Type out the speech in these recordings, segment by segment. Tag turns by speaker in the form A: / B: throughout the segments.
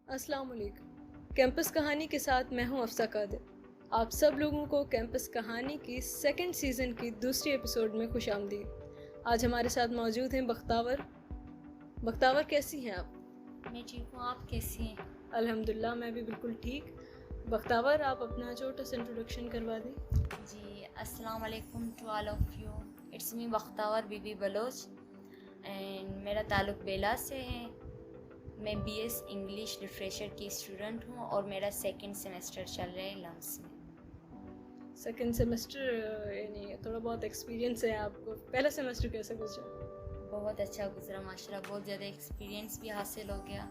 A: अस्सलाम वालेकुम। कैंपस कहानी के साथ मैं हूं अफ़सा कादिर। आप सब लोगों को कैंपस कहानी की सेकंड सीज़न की दूसरी एपिसोड में खुशामदीद। आज हमारे साथ मौजूद हैं बख्तावर। बख्तावर, कैसी हैं आप?
B: मैं ठीक हूँ। आप कैसी हैं?
A: अल्हम्दुलिल्लाह, मैं भी बिल्कुल ठीक। बख्तावर, आप अपना छोटा सा इंट्रोडक्शन करवा दें।
B: जी, अस्सलाम वालेकुम to all of you. It's me Bakhtawar Bibi Baloch and मेरा ताल्लुक़ बेला से है। मैं बीएस इंग्लिश लिटरेचर की स्टूडेंट हूँ और मेरा सेकंड सेमेस्टर चल रहा है लम्स में।
A: सेकंड सेमेस्टर, यानी थोड़ा बहुत एक्सपीरियंस है आपको। पहला सेमेस्टर कैसे गुजरा?
B: बहुत अच्छा गुजरा माशाल्लाह, बहुत ज़्यादा एक्सपीरियंस भी हासिल हो गया।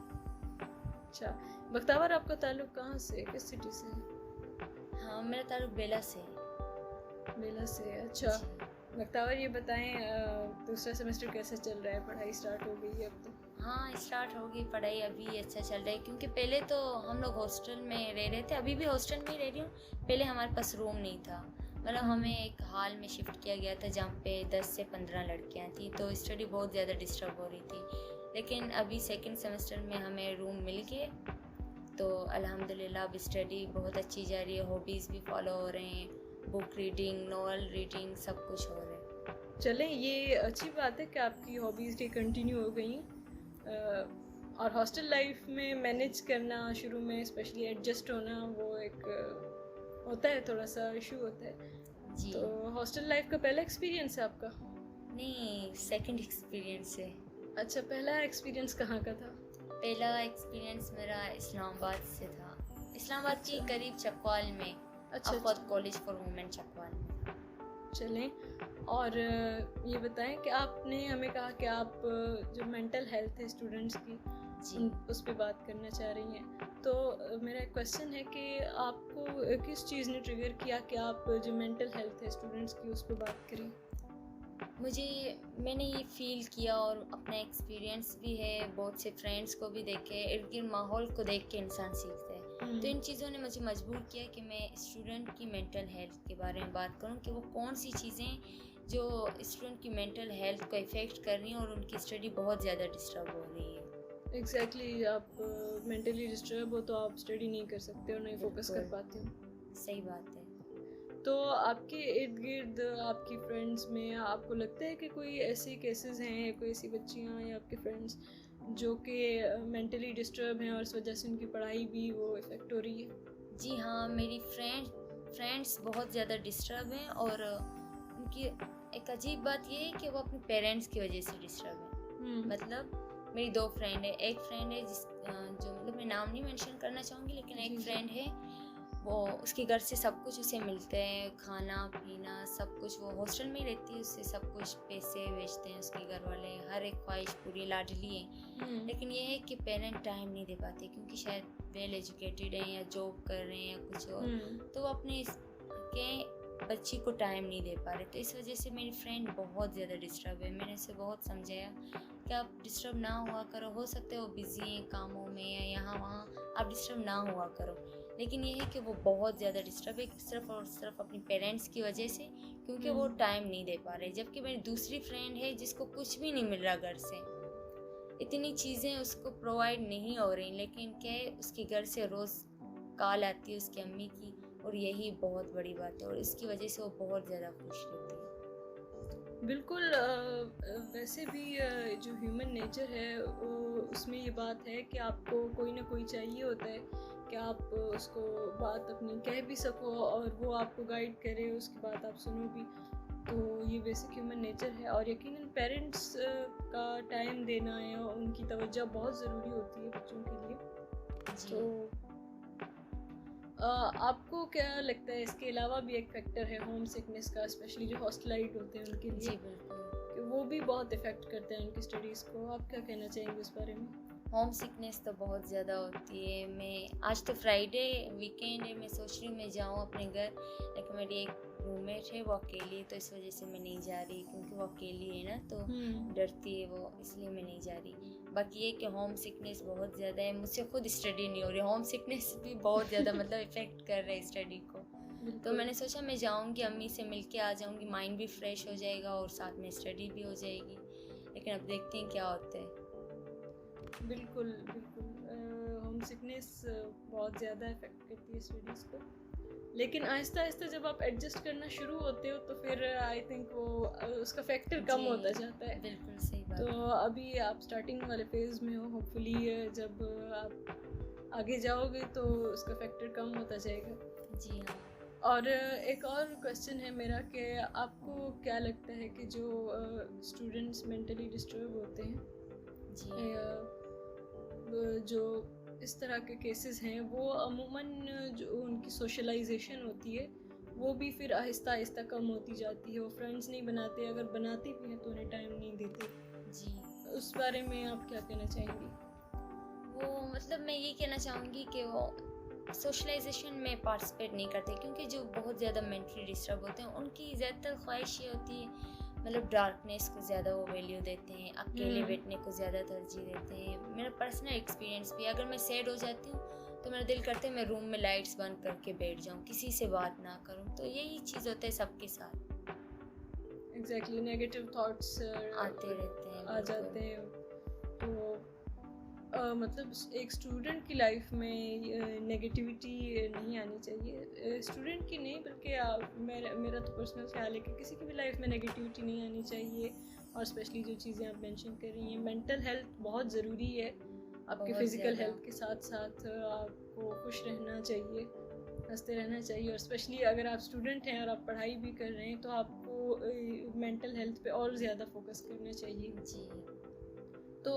A: अच्छा, बख्तावर, आपका ताल्लुक़ कहाँ से, किस सिटी से है?
B: हाँ, मेरा ताल्लुक़ बेला से है।
A: बेला से। अच्छा
B: जी
A: बख्तावर, ये बताएं, दूसरा सेमेस्टर कैसा चल रहा है? पढ़ाई स्टार्ट हो गई है अब तो?
B: हाँ, स्टार्ट हो गई पढ़ाई, अभी अच्छा चल रहा है क्योंकि पहले तो हम लोग हॉस्टल में रह रहे थे, अभी भी हॉस्टल में ही रह रही हूँ। पहले हमारे पास रूम नहीं था, मतलब हमें एक हॉल में शिफ्ट किया गया था जहाँ पे 10 से 15 लड़कियाँ थी, तो स्टडी बहुत ज़्यादा डिस्टर्ब हो रही थी। लेकिन अभी सेकंड सेमेस्टर में हमें रूम मिल गए, तो अल्हम्दुलिल्लाह अब स्टडी बहुत अच्छी जा रही है। हॉबीज़ भी फॉलो हो रहे हैं, बुक रीडिंग, नॉवल रीडिंग, सब कुछ हो रहा है।
A: चलें, ये अच्छी बात है कि आपकी हॉबीज़ भी कंटिन्यू हो गई हैं। और हॉस्टल लाइफ में मैनेज करना शुरू में, स्पेशली एडजस्ट होना, वो एक होता है, थोड़ा सा इशू होता है।
B: जी
A: तो हॉस्टल लाइफ का पहला एक्सपीरियंस है आपका?
B: नहीं, सेकंड एक्सपीरियंस है।
A: अच्छा, पहला एक्सपीरियंस कहाँ का था?
B: पहला एक्सपीरियंस मेरा इस्लामाबाद से था, इस्लामाबाद के
A: अच्छा
B: करीब चकवाल में,
A: अच्छा
B: अफवद
A: अच्छा।
B: कॉलेज फॉर वुमेन चकवाल में।
A: चलें, और ये बताएं कि आपने हमें कहा कि आप जो मेंटल हेल्थ है स्टूडेंट्स की,
B: जी
A: उस पर बात करना चाह रही हैं। तो मेरा एक क्वेश्चन है कि आपको किस चीज़ ने ट्रिगर किया कि आप जो मेंटल हेल्थ है स्टूडेंट्स की उस पर बात करें?
B: मैंने ये फील किया और अपना एक्सपीरियंस भी है, बहुत से फ्रेंड्स को भी देखे, इर्द गिर्द माहौल को देख के इंसान सीखता है। तो इन चीज़ों ने मुझे मजबूर किया कि मैं स्टूडेंट की मेंटल हेल्थ के बारे में बात करूं कि वो कौन सी चीज़ें जो स्टूडेंट की मेंटल हेल्थ को इफ़ेक्ट कर रही हैं और उनकी स्टडी बहुत ज़्यादा डिस्टर्ब हो रही है।
A: एग्जैक्टली, आप मेंटली डिस्टर्ब हो तो आप स्टडी नहीं कर सकते हो, नहीं फोकस कर
B: बिल्कुल
A: पाते हो।
B: सही बात है।
A: तो आपके इर्द गिर्द, आपकी फ्रेंड्स में आपको लगता है कि कोई ऐसे केसेस हैं, कोई ऐसी बच्चियां या आपके फ्रेंड्स जो कि मेंटली डिस्टर्ब हैं और इस वजह से उनकी पढ़ाई भी वो इफ़ेक्ट हो रही है?
B: जी हाँ, मेरी फ्रेंड्स बहुत ज़्यादा डिस्टर्ब हैं और उनकी एक अजीब बात ये है कि वो अपने पेरेंट्स की वजह से डिस्टर्ब हैं। मतलब मेरी दो फ्रेंड है, एक फ्रेंड है जो मतलब मैं नाम नहीं मेंशन करना चाहूँगी, लेकिन
A: जी
B: एक
A: जी।
B: फ्रेंड है, वो उसके घर से सब कुछ उसे मिलते हैं, खाना पीना सब कुछ, वो हॉस्टल में ही रहती है, उससे सब कुछ पैसे भेजते हैं उसके घर वाले, हर एक ख्वाहिश पूरी, लाडली है। लेकिन ये है कि पेरेंट टाइम नहीं दे पाते क्योंकि शायद वेल एजुकेटेड हैं या जॉब कर रहे हैं या कुछ और, तो वो अपने के बच्ची को टाइम नहीं दे पा रहे। तो इस वजह से मेरी फ्रेंड बहुत ज़्यादा डिस्टर्ब है। मैंने उसे बहुत समझाया कि आप डिस्टर्ब ना हुआ करो, हो सकता है वो बिज़ी हैं कामों में या यहाँ वहाँ, आप डिस्टर्ब ना हुआ करो। लेकिन ये है कि वो बहुत ज़्यादा डिस्टर्ब है सिर्फ और सिर्फ अपनी पेरेंट्स की वजह से, क्योंकि वो टाइम नहीं दे पा रहे। जबकि मेरी दूसरी फ्रेंड है जिसको कुछ भी नहीं मिल रहा घर से, इतनी चीज़ें उसको प्रोवाइड नहीं हो रही, लेकिन क्या है, उसके घर से रोज़ कॉल आती है उसकी अम्मी की, और यही बहुत बड़ी बात है और इसकी वजह से वो बहुत ज़्यादा खुश रहती है।
A: बिल्कुल। वैसे भी जो ह्यूमन नेचर है वो, उसमें ये बात है कि आपको कोई ना कोई चाहिए होता है कि आप उसको बात अपनी कह भी सको और वो आपको गाइड करे, उसकी बात आप सुनो भी। तो ये बेसिक ह्यूमन नेचर है, और यकीनन पेरेंट्स का टाइम देना या उनकी तवज्जो बहुत ज़रूरी होती है बच्चों के लिए।
B: जी
A: तो आपको क्या लगता है, इसके अलावा भी एक फैक्टर है होम सिकनेस का, स्पेशली जो हॉस्टलाइट होते हैं उनके लिए,
B: जी बिल्कुल।
A: कि वो भी बहुत इफ़ेक्ट करते हैं उनकी स्टडीज़ को। आप क्या कहना चाहेंगे उस बारे में?
B: होम सिकनेस तो बहुत ज़्यादा होती है। मैं आज तो फ्राइडे वीकेंड है, मैं सोच रही हूँ मैं जाऊँ अपने घर, लेकिन मेरी एक रूममेट है वो अकेली है, तो इस वजह से मैं नहीं जा रही, क्योंकि वो अकेली है ना, तो डरती है वो, इसलिए मैं नहीं जा रही। बाकी ये कि होम सिकनेस बहुत ज़्यादा है, मुझसे खुद स्टडी नहीं हो रही, होम सिकनेस भी बहुत ज़्यादा मतलब इफ़ेक्ट कर रहा है स्टडी को। तो
A: बिल्कुल।
B: मैंने सोचा मैं जाऊँगी, अम्मी से मिल के आ जाऊँगी, माइंड भी फ्रेश हो जाएगा और साथ में स्टडी भी हो जाएगी। लेकिन अब देखते हैं क्या होता है।
A: बिल्कुल, होम सिकनेस बहुत ज़्यादा इफेक्ट करती है स्टडीज़ को, लेकिन आहिस्ता आहिस्ता जब आप एडजस्ट करना शुरू होते हो तो फिर आई थिंक वो उसका फैक्टर कम होता जाता है।
B: बिल्कुल सही बात
A: तो
B: है।
A: अभी आप स्टार्टिंग वाले फेज़ में हो, होपफुली जब आप आगे जाओगे तो उसका फैक्टर कम होता जाएगा।
B: जी हाँ।
A: और एक और क्वेश्चन है मेरा कि आपको क्या लगता है कि जो स्टूडेंट्स मेंटली डिस्टर्ब होते हैं,
B: जी
A: जो इस तरह के केसेस हैं, वो अमूमन जो उनकी सोशलाइजेशन होती है वो भी फिर आहिस्ता आहिस्ता कम होती जाती है। वो फ्रेंड्स नहीं बनाते, अगर बनाते भी हैं तो उन्हें टाइम नहीं देते।
B: जी
A: उस बारे में आप क्या कहना चाहेंगी?
B: वो मतलब मैं ये कहना चाहूँगी कि वो सोशलाइजेशन में पार्टिसिपेट नहीं करते, क्योंकि जो बहुत ज़्यादा मेंटली डिस्टर्ब होते हैं उनकी ज़्यादातर ख्वाहिश ये होती है, मतलब डार्कनेस को ज़्यादा वो वैल्यू देते हैं, अकेले बैठने को ज़्यादा तरजीह देते हैं। मेरा पर्सनल एक्सपीरियंस भी, अगर मैं सैड हो जाती हूँ तो मेरा दिल करता है मैं रूम में लाइट्स बंद करके बैठ जाऊँ, किसी से बात ना करूँ। तो यही चीज़ होता है सबके साथ।
A: एग्जैक्टली, नेगेटिव थॉट्स
B: आते रहते हैं,
A: आ जाते हैं। तो मतलब एक स्टूडेंट की लाइफ में नेगेटिविटी नहीं आनी चाहिए। स्टूडेंट की नहीं, बल्कि मेरा तो पर्सनल ख्याल है कि किसी की भी लाइफ में नेगेटिविटी नहीं आनी चाहिए। और स्पेशली जो चीज़ें आप मेंशन कर रही हैं, मेंटल हेल्थ बहुत ज़रूरी है। आपके फिज़िकल हेल्थ के साथ साथ आपको खुश रहना चाहिए, हंसते रहना चाहिए। और स्पेशली अगर आप स्टूडेंट हैं और आप पढ़ाई भी कर रहे हैं तो आपको मेंटल हेल्थ पे और ज़्यादा फोकस करना चाहिए।
B: जी
A: तो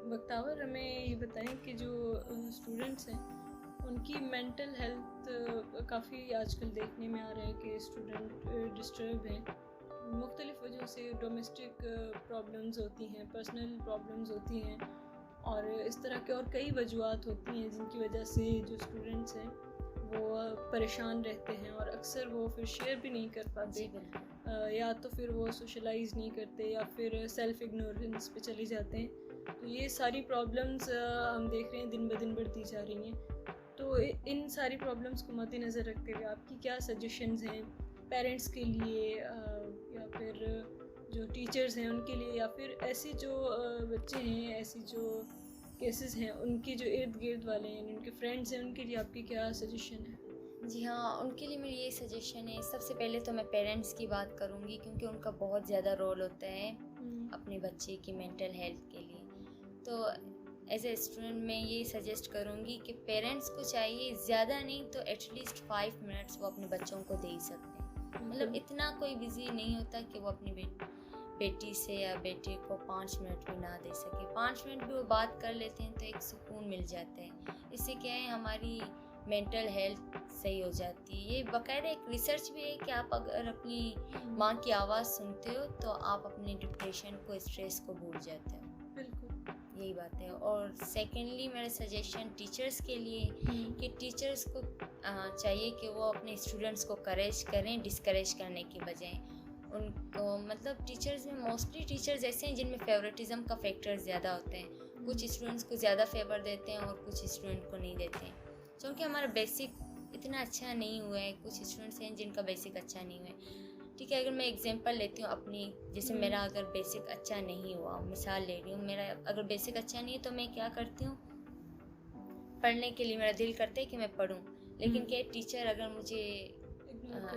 A: बख्तावर, हमें ये बताएं कि जो स्टूडेंट्स हैं उनकी मेंटल हेल्थ काफ़ी आजकल देखने में आ रहा है कि स्टूडेंट डिस्टर्ब हैं मुख्तलिफ़ वजहों से। डोमेस्टिक प्रॉब्लम्स होती हैं, पर्सनल प्रॉब्लम्स होती हैं, और इस तरह के और कई वजूहत होती हैं जिनकी वजह से जो स्टूडेंट्स हैं वो परेशान रहते हैं, और अक्सर वो फिर शेयर भी नहीं कर पाते। या तो फिर वो सोशलाइज नहीं करते, या फिर सेल्फ इग्नोरेंस पे चले जाते हैं। तो ये सारी प्रॉब्लम्स हम देख रहे हैं दिन ब दिन बढ़ती जा रही हैं। तो इन सारी प्रॉब्लम्स को मद्देनज़र रखते हुए आपकी क्या सजेशंस हैं पेरेंट्स के लिए, या फिर जो टीचर्स हैं उनके लिए, या फिर ऐसे जो बच्चे हैं, ऐसी जो केसेस हैं उनके जो इर्द गिर्द वाले हैं, उनके फ्रेंड्स हैं, उनके लिए आपकी क्या सजेशन है?
B: जी हाँ, उनके लिए मेरी ये सजेशन है, सबसे पहले तो मैं पेरेंट्स की बात करूँगी, क्योंकि उनका बहुत ज़्यादा रोल होता है अपने बच्चे की मेंटल हेल्थ के लिए। तो एज ए स्टूडेंट मैं ये सजेस्ट करूँगी कि पेरेंट्स को चाहिए ज़्यादा नहीं तो एटलीस्ट 5 मिनट्स वो अपने बच्चों को दे ही सकते हैं। मतलब इतना कोई बिजी नहीं होता कि वो अपनी बेटी से या बेटे को 5 मिनट भी ना दे सके। 5 मिनट भी वो बात कर लेते हैं तो एक सुकून मिल जाता है। इससे क्या है, हमारी मेंटल हेल्थ सही हो जाती है। ये बाकायदा एक रिसर्च भी है कि आप अगर अपनी माँ की आवाज़ सुनते हो तो आप अपने डिप्रेशन को, स्ट्रेस को भूल जाते हो।
A: बिल्कुल,
B: यही बात है। और सेकेंडली मेरा सजेशन टीचर्स के लिए कि टीचर्स को चाहिए कि वो अपने स्टूडेंट्स को करेज करें, डिस्करेज करने के बजाय। उनको मतलब टीचर्स में मोस्टली टीचर्स ऐसे हैं जिनमें फेवरेटिज्म का फैक्टर ज़्यादा होता है। कुछ स्टूडेंट्स को ज़्यादा फेवर देते हैं और कुछ स्टूडेंट को नहीं देते हैं, क्योंकि हमारा बेसिक इतना अच्छा नहीं हुआ है। कुछ स्टूडेंट्स हैं जिनका बेसिक अच्छा नहीं हुआ है। ठीक है, अगर मैं एग्जांपल लेती हूँ अपनी, जैसे मेरा अगर बेसिक अच्छा नहीं हुआ, मिसाल ले रही हूँ, मेरा अगर बेसिक अच्छा नहीं है तो मैं क्या करती हूँ, पढ़ने के लिए मेरा दिल करता है कि मैं पढूं, लेकिन क्या टीचर अगर मुझे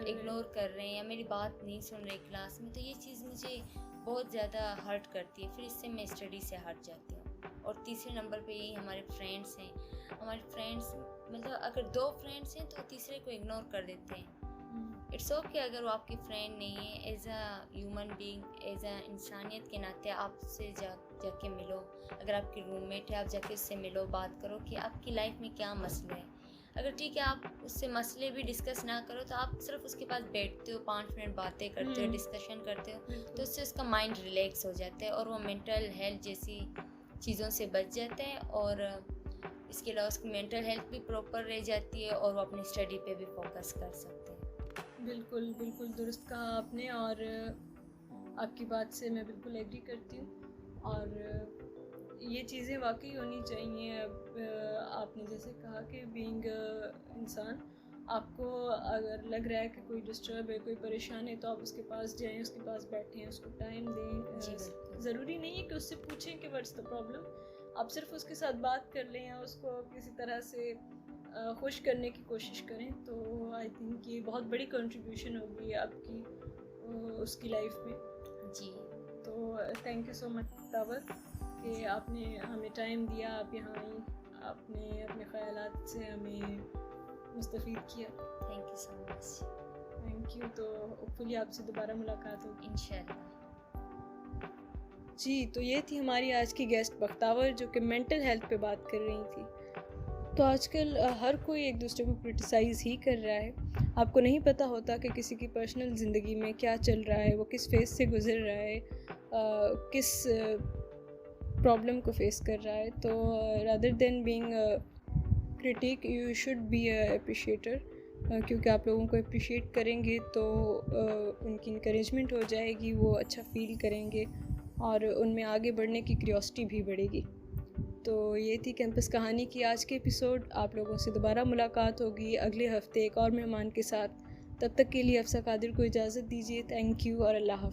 B: इग्नोर कर रहे हैं या मेरी बात नहीं सुन रहे क्लास में, तो ये चीज़ मुझे बहुत ज़्यादा हर्ट करती है। फिर इससे मैं स्टडी से हट जाती हूँ। और तीसरे नंबर पे यही हमारे फ्रेंड्स हैं। हमारे फ्रेंड्स मतलब अगर 2 फ्रेंड्स हैं तो तीसरे को इग्नोर कर देते हैं। इट्स ओके अगर वो आपकी फ्रेंड नहीं है, as a human being, as a इंसानियत के नाते आप उससे जाके मिलो। अगर आपकी रूममेट है, आप जाके उससे मिलो, बात करो कि आपकी लाइफ में क्या मसले हैं। अगर ठीक है आप उससे मसले भी डिस्कस ना करो तो आप सिर्फ उसके पास बैठते हो, 5 मिनट बातें करते हो, डिस्कशन करते हो, तो उससे उसका माइंड रिलैक्स हो जाता है और वो मेंटल हेल्थ जैसी चीज़ों से बच जाता है। और इसके अलावा उसकी मेंटल हेल्थ भी प्रॉपर रह जाती है और वो अपनी स्टडी पे भी फोकस कर सकते हैं।
A: बिल्कुल बिल्कुल दुरुस्त कहा आपने, और आपकी बात से मैं बिल्कुल एग्री करती हूँ। और ये चीज़ें वाकई होनी चाहिए। आपने जैसे कहा कि बीइंग इंसान, आपको अगर लग रहा है कि कोई डिस्टर्ब है, कोई परेशान है, तो आप उसके पास जाएं, उसके पास बैठें, उसको टाइम दें। ज़रूरी नहीं है कि उससे पूछें कि व्हाट्स द प्रॉब्लम, आप सिर्फ उसके साथ बात कर लें या उसको किसी तरह से खुश करने की कोशिश करें, तो आई थिंक ये बहुत बड़ी कंट्रीब्यूशन होगी आपकी उसकी लाइफ में।
B: जी।
A: तो thank you so much tower कि आपने हमें टाइम दिया, आप यहाँ आई, आपने अपने ख़यालात से हमें मुस्तफ़ीद किया।
B: Thank you so much.
A: Thank you. तो होपफुली आपसे दोबारा मुलाकात होगी
B: इंशाल्लाह।
A: जी। तो ये थी हमारी आज की गेस्ट बख्तावर, जो कि मेंटल हेल्थ पे बात कर रही थी। तो आजकल हर कोई एक दूसरे को क्रिटिसाइज़ ही कर रहा है। आपको नहीं पता होता कि किसी की पर्सनल ज़िंदगी में क्या चल रहा है, वो किस फेज़ से गुज़र रहा है, किस प्रॉब्लम को फेस कर रहा है। तो rather than being critic you should be appreciator, क्योंकि आप लोगों को अप्रिशिएट करेंगे तो उनकी इंकरेजमेंट हो जाएगी, वो अच्छा फ़ील करेंगे और उनमें आगे बढ़ने की क्यूरियोसिटी भी बढ़ेगी। तो ये थी कैंपस कहानी की आज के एपिसोड। आप लोगों से दोबारा मुलाकात होगी अगले हफ्ते एक और मेहमान के साथ। तब तक के लिए अफसा कादिर को इजाज़त दीजिए। थैंक यू और अल्लाह हाफ़िज़।